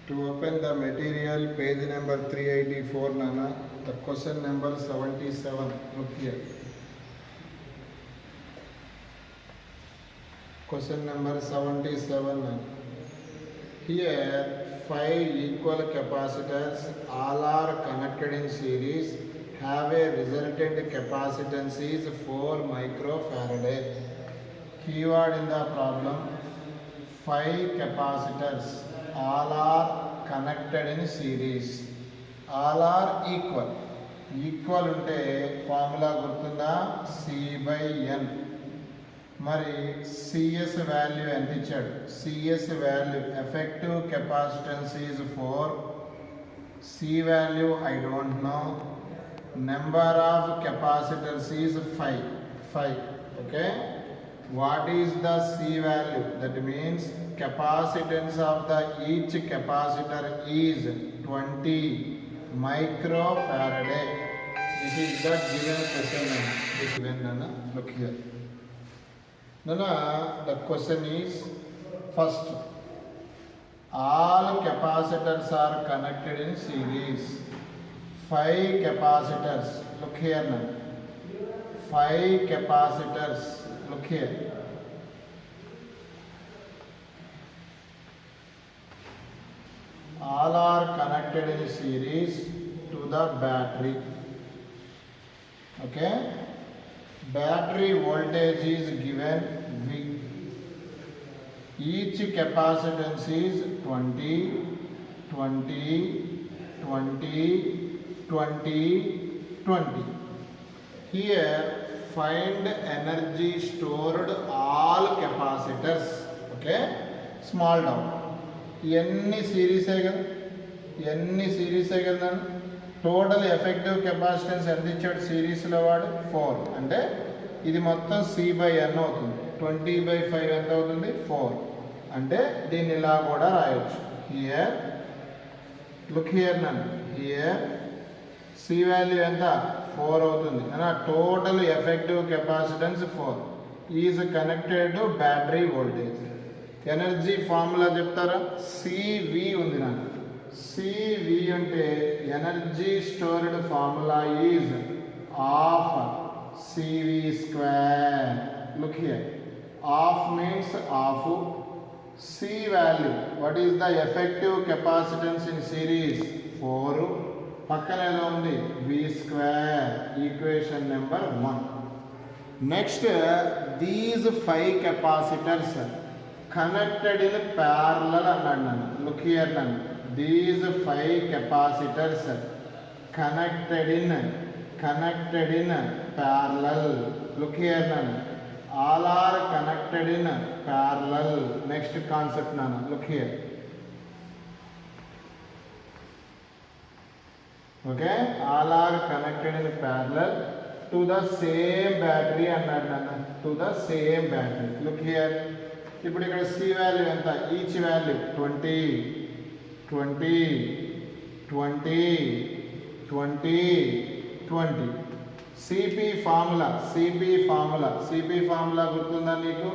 To open the material, page number 384, Nana, the question number 77. Look here. Question number 77, Nana. Here, 5 equal capacitors, all are connected in series, have a resultant capacitance is 4 microfarad. Keyword in the problem, 5 capacitors, all are connected in series, all are equal. Equal ఉంటే formula గుర్తుందా? C/N. మరి CS value ఎంత ఇచ్చాడు? CS value effective capacitance is 4. C value I don't know. Number of capacitors is 5. Okay. What is the C value? That means capacitance of the each capacitor is 20 microfarad. This is the given question. This given, Nana. Look here. Nana, the question is first. All capacitors are connected in series. 5 capacitors. Look here, Nana. 5 capacitors. Look here. All are connected in series to the battery. Okay. Battery voltage is given V. Each capacitance is 20, 20, 20, 20, 20. Here find energy stored all capacitors. Okay, small down. Any series కదా total effective capacitance ఎంత ఇచ్చాడు సిరీస్లో వాడు 4. అంటే ఇది మొత్తం C/N అవుతుంది. 20/5 ఎంత అవుతుంది? 4. అంటే దీన్ని ఇలా కూడా రాయొచ్చు. హియర్ లుక్ హియర్ నన్ను. హియర్ C వాల్యూ ఎంత? 4 అవుతుంది. Total effective capacitance 4 is connected to battery voltage. Energy formula చెప్తారా? CV ఉంది నాకు. CV అంటే energy stored formula is of CV². Look here. Of means of. C value, what is the effective capacitance in series? 4. పక్కన ఏదో ఉంది V². Equation number 1. Next, these 5 capacitors connected in parallel అన్నాడు నన్ను. Look here నన్ను. These 5 capacitors connected in parallel. Look here నన్ను. All are connected in parallel. Next concept నన్ను. Look here. Okay, all are connected in parallel to the same battery అన్నాడు నన్ను. to the same battery. Look here. ఇప్పుడు ఇక్కడ C value ఎంత? Each value 20, 20, 20, 20, 20. CP formula గుర్తుందా నీకు?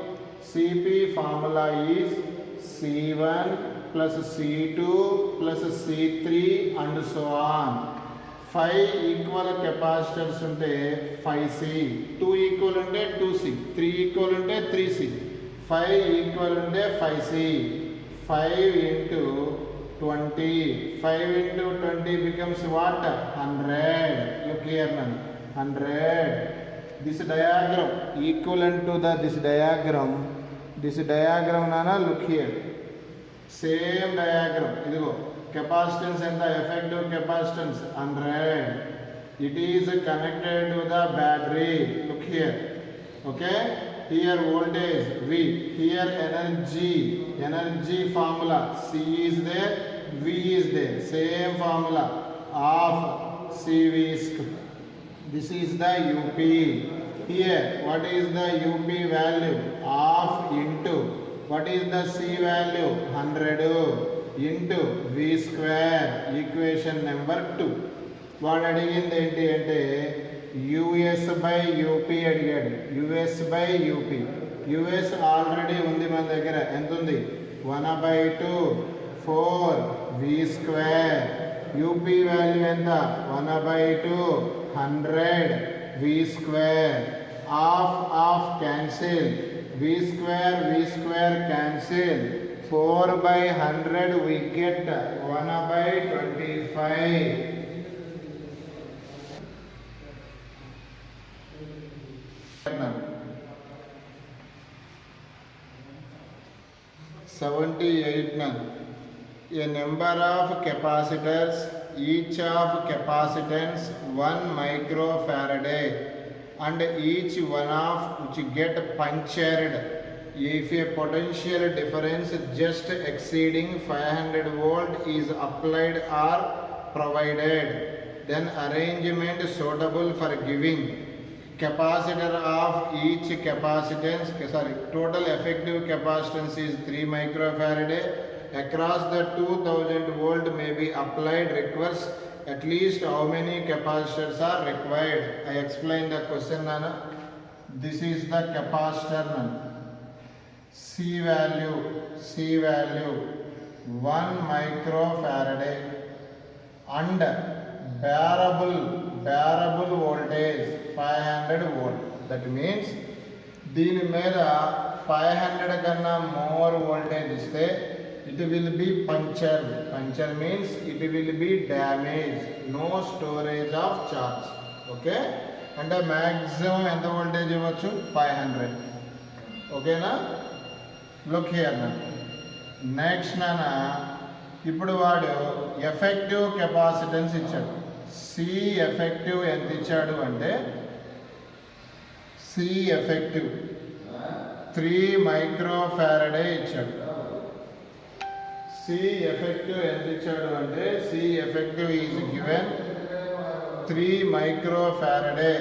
CP formula is C1 plus C2 plus C3 and so on. 5 equal capacitors ఉంటే 5C, 2 equal ఉంటే 2C, 3 equal ఉంటే 3C, 5 ఈక్వల్ ఉంటే 5C. 5 into 20, 5 into 20 becomes what? 100. Look here man, 100. This diagram equivalent to this diagram nana. Look here. Same diagram. ఇదిగో capacitance ఎంత? Effective capacitance 100. It is connected to the battery. Look here. Okay, here voltage V. Here energy formula C is there, V is there. Same formula of CV². This is the UP. Here what is the UP value? Half into what is the C value? 100 into V². Equation number 2. వాడు అడిగింది ఏంటి అంటే US/UP అడిగాడు. US/UP. US already ఉంది మన దగ్గర. ఎంత ఉంది? 1/2, 4, వి స్క్వేర్. యూపీ వాల్యూ ఎంత 1/2 100 V square. Half cancel, V square cancel. 4/100 we get 1/25. 78 now. A number of capacitors, each of capacitance 1 microfarad, and each one of which get punctured if a potential difference just exceeding 500 volt is applied or provided, then arrangement suitable for giving capacitor of each capacitance, total effective capacitance is 3 microfarad across the 2000 volt may be applied, requires at least how many capacitors are required. I explain the question nana. This is the capacitor nana. C value 1 microfarad and bearable voltage 500 volt. That means దీని మీద 500 కన్నా more voltage ఇస్తే it will be punctured. Puncture means it will be damaged, no storage of charge. Okay, అంటే maximum ఎంత voltage ఇవ్వచ్చు 500. ఓకేనా? Look here నా. Next నానా, ఇప్పుడు వాడు ఎఫెక్టివ్ కెపాసిటెన్స్ ఇచ్చాడు. సి ఎఫెక్టివ్ ఎంత ఇచ్చాడు అంటే సి ఎఫెక్టివ్ 3 మైక్రోఫారడే ఇచ్చాడు. సి ఎఫెక్టివ్ ఎంత ఇచ్చాడు అంటే C effective is given 3 microfarad.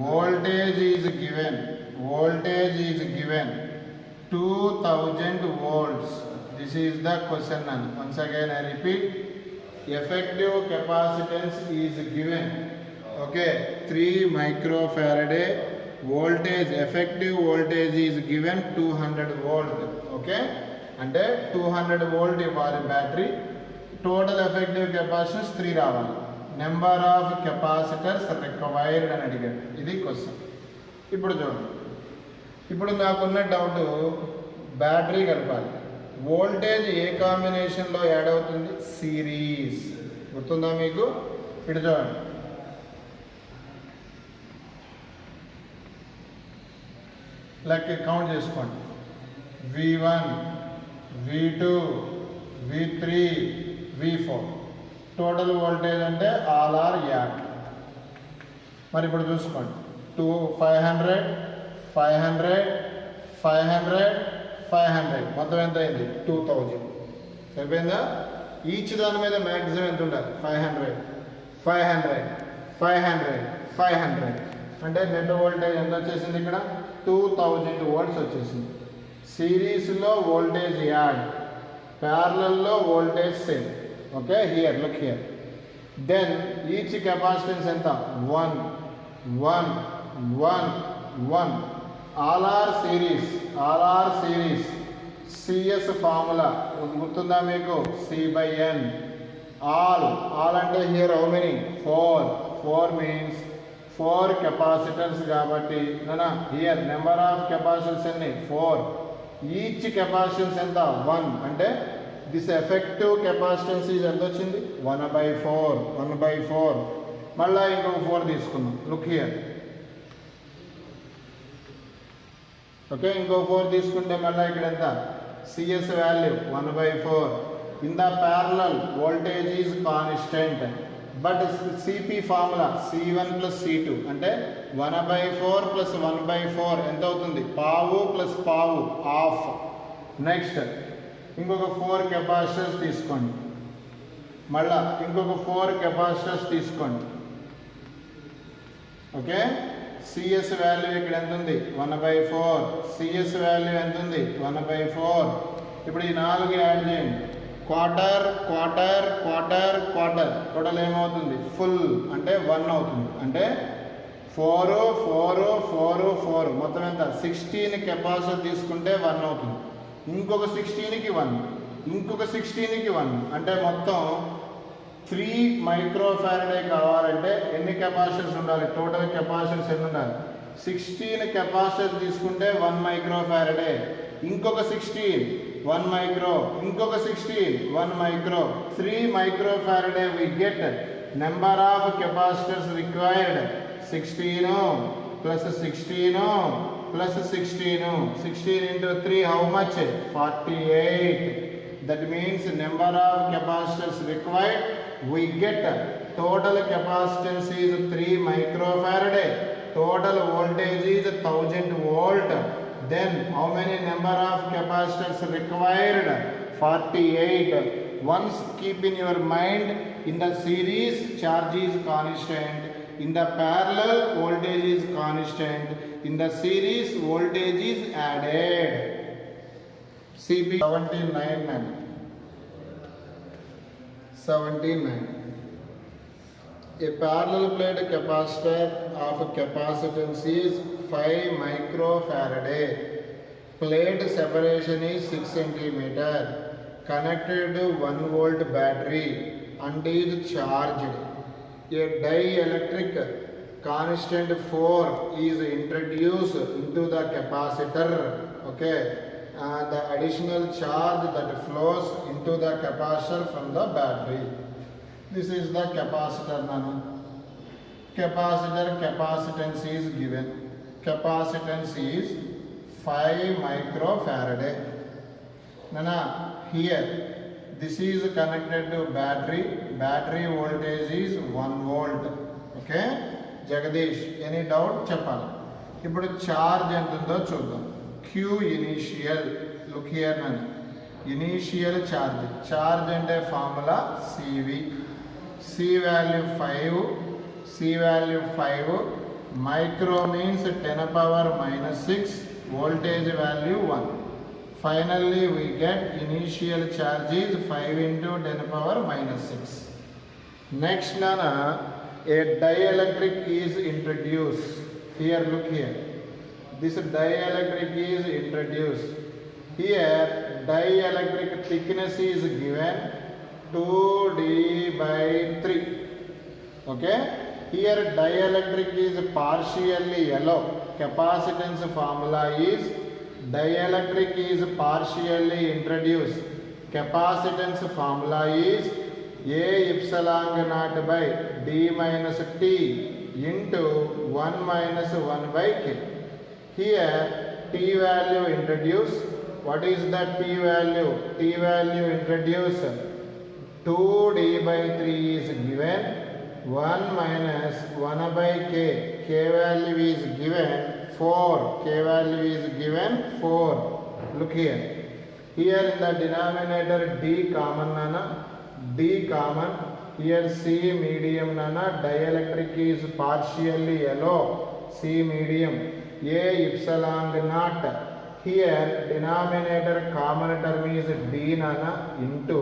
Voltage is given 2000 volts. This is the question. Once again I repeat, effective capacitance is given, okay, 3 microfarad. Voltage, effective voltage is given 200 volt. Okay, అంటే 200 volt ఇవ్వాలి battery. Total effective capacitance 3 రావాలి. Number of capacitors required అని అడిగాడు. ఇది question. ఇప్పుడు చూడండి, ఇప్పుడు నాకున్న డౌట్, బ్యాటరీ కలపాలి. వోల్టేజ్ ఏ కాంబినేషన్లో యాడ్ అవుతుంది? సిరీస్. గుర్తుందా మీకు? ఇప్పుడు చూడండి, లెక్క కౌంట్ చేసుకోండి. V1, V2, V3, V4 total voltage అంటే ఆల్ ఆర్ యాడ్. మరి ఇప్పుడు చూసుకోండి, 500 మొత్తం ఎంత అయింది? 2000. సరిపోయిందా? ఈచ్ దాని మీద మ్యాక్సిమం ఎంత ఉండాలి? 500 అంటే నెట్ వోల్టేజ్ ఎంత వచ్చేసింది? ఇక్కడ 2000 volts వచ్చేసింది. సిరీస్లో వోల్టేజ్ యాడ్, ప్యారలల్లో voltage same. Okay, here look here. Then each capacitance ఎంత? 1 all are series. CS formula గుర్తుందా మీకు? C/N. ఆల్ అంటే here how many? 4 means 4 capacitors కాబట్టి నానా హియర్ నెంబర్ ఆఫ్ కెపాసిటర్స్ ఎన్ని? 4. ఈచ్ కెపాసిటెన్స్ ఎంత? 1. అంటే దిస్ ఎఫెక్టివ్ కెపాసిటెన్స్ ఈజ్ ఎంత వచ్చింది? 1/4. మళ్ళీ ఇంకొక 4 తీసుకుందాం. Look here. ఓకే, ఇంకో 4 తీసుకుంటే మళ్ళీ ఇక్కడ ఎంత? CS value 1/4. In the parallel voltage is constant, but CP formula C1 + C2 అంటే 1/4 + 1/4 ఎంత అవుతుంది? పావు ప్లస్ పావు, హాఫ్. నెక్స్ట్ ఇంకొక 4 కెపాసిటర్స్ తీసుకోండి. మళ్ళా ఇంకొక 4 కెపాసిటర్స్ తీసుకోండి. ఓకే, సిఎస్ వాల్యూ ఇక్కడ ఎంత ఉంది? 1/4. సిఎస్ వాల్యూ ఎంత ఉంది? 1/4. ఇప్పుడు ఈ 4 యాడ్ చేయండి. క్వార్టర్ టోటల్ ఏమవుతుంది? ఫుల్ అంటే 1 అవుతుంది. అంటే 4 మొత్తం ఎంత? 16 కెపాసిటర్ తీసుకుంటే 1 అవుతుంది. ఇంకొక 16కి 1 ఇంకొక 16కి 1 అంటే మొత్తం 3 మైక్రో ఫారడే కావాలంటే ఎన్ని కెపాసిటర్స్ ఉండాలి? టోటల్ కెపాసిటర్స్ ఎన్ని ఉండాలి? 16 కెపాసిటర్ తీసుకుంటే 1 మైక్రో ఫారడే, ఇంకొక 16 1 మైక్రో, ఇంకొక 16 1 micro, 3 micro farad we get. Number of capacitors required 16 plus 16 plus 16. 16 into 3 how much? 48. That means number of capacitors required we get total capacitance is 3 microfarad, total voltage is 1000 volt. Then how many number of capacitors required? 48. Once keep in your mind, in the series charge is constant, in the parallel voltage is constant, in the series voltage is added. CB 79. A parallel plate capacitor of capacitance is 5 microfarad. Plate separation is 6 cm. Connected to 1 volt battery and is charged. A dielectric constant 4 is introduced into the capacitor. Okay. The additional charge that flows into the capacitor from the battery. This is the capacitor. Nana. Capacitor capacitance is given. Capacitance is 5 microfarad. Nana, here this is connected to battery. Battery voltage is 1 volt. Okay. Jagadish, any doubt? Chapala. ఇప్పుడు charge ఎంతుందో చూద్దాం. Q initial, look here man, initial charge అంటే formula CV, C value 5, micro means 10 power minus 6, voltage value 1. Finally we get initial charge is 5 into 10 power minus 6. Next nana, a dielectric is introduced. Here look here, this dielectric is introduced. Here dielectric thickness is given 2d/3. Okay. Here dielectric is partially yellow. Capacitance formula is dielectric is partially introduced. Capacitance formula is A epsilon naught by d minus t into 1 minus 1 by k. Here t value introduced. What is the t value? T value introduced 2d/3 is given, 1 minus 1 by k. K value is given 4. K value is given 4. Look here. Here in the denominator d common nana. D common. Here C medium nana. Dielectric is partially yellow. C medium. A epsilon naught. Here denominator common term is D nana into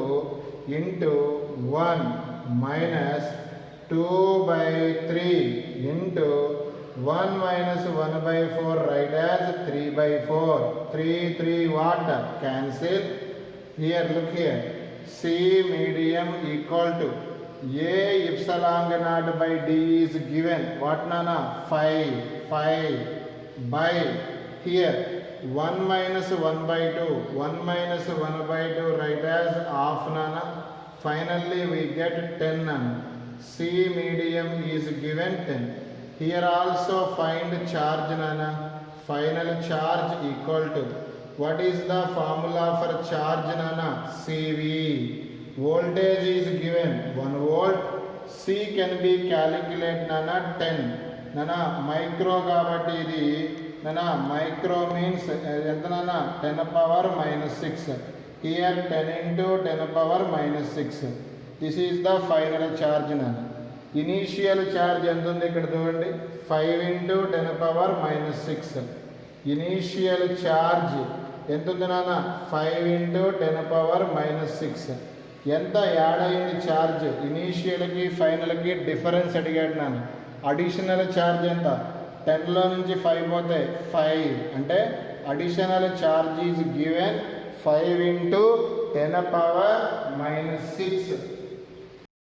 1 minus 2/3 into 1 minus 1/4 write as 3/4. 3 what? Cancel. Here look here. C medium equal to A epsilon naught by D is given. What nana? 5 by here 1 minus 1/2. 1 minus 1/2 write as half nana. Finally we get 10 nana. C medium is given 10. Here also find charge nana. Final charge equal to, what is the formula for charge nana? CV. Voltage is given 1 volt. C can be calculated nana 10. Nana micro kabatti idi nana micro means enta nana 10 power minus 6. Here 10 into 10 power minus 6. This is the final charge nana. Initial charge ఎంత ఉంది ఇక్కడ చూడండి, 5 into 10 power minus 6. Initial charge ఎంత ఉంది నాన్న? 5 into 10 power minus 6. ఎంత add అయింది charge? ఇనీషియల్కి ఫైనల్కి డిఫరెన్స్ అడిగాడు నాన్న. అడిషనల్ ఛార్జ్ ఎంత? 10లో నుంచి 5 పోతే 5 అంటే additional charge is given 5 into 10 10 power -6